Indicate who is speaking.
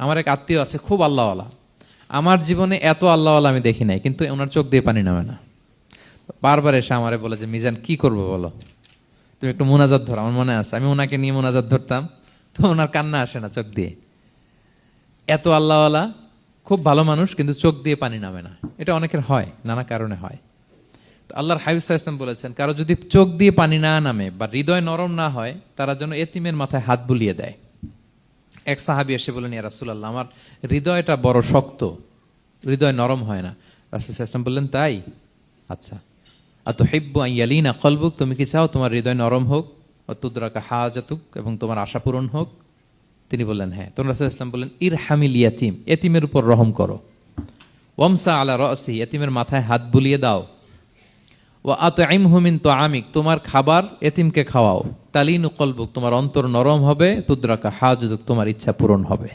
Speaker 1: আমার এক আত্মীয় আছে খুব আল্লাহওয়ালা, আমার জীবনে এত আল্লাহওয়ালা আমি দেখি নাই, কিন্তু ওনার চোখ দিয়ে পানি নামে না। বারবার এসে আমারে বলে যে মিজান কি করবো বলো, তুমি একটু মোনাজাত ধরো। আমার মনে আছে আমি ওনাকে নিয়ে মোনাজাত ধরতাম, তো ওনার কান্না আসে না চোখ দিয়ে। এত আল্লাহওয়ালা, খুব ভালো মানুষ, কিন্তু চোখ দিয়ে পানি নামে না। এটা অনেকের হয়, নানা কারণে হয়। তো আল্লাহর হাবিব সাল্লাল্লাহু আলাইহি ওয়াসাল্লাম বলেছেন, কারো যদি চোখ দিয়ে পানি না নামে বা হৃদয় নরম না হয়, তারা যেন এতিমের মাথায় হাত বুলিয়ে দেয়। এক সাহাবী এসে বলেন, ইয়া রাসূলুল্লাহ, আমার হৃদয়টা বড় শক্ত, হৃদয় নরম হয় না। রাসূল সাল্লাল্লাহু আলাইহি ওয়াসাল্লাম বললেন, তাই? আচ্ছা, আতুহিব্বু আন ইয়ালিনা কলবুক, তুমি কি চাও তোমার হৃদয় নরম হোক, ওয়া তুদরাকা হাজাতুক, এবং তোমার আশা পূরণ হোক? তিনি বললেন হ্যাঁ। তখন রাসূল সাল্লাল্লাহু আলাইহি ওয়াসাল্লাম বললেন, ইরহামিল ইয়াতীম, এতিমের উপর রহম করো। ওয়ামসা আলা রাসি, এতিমের মাথায় হাত বুলিয়ে দাও। ওয়া আতইমহু মিন তুআমিক, তোমার খাবার এতিমকে খাওয়াও। তালিনু কলবুক, তোমার অন্তর নরম হবে। তুদরাকা হাজাতুক, তোমার ইচ্ছা পূরণ হবে।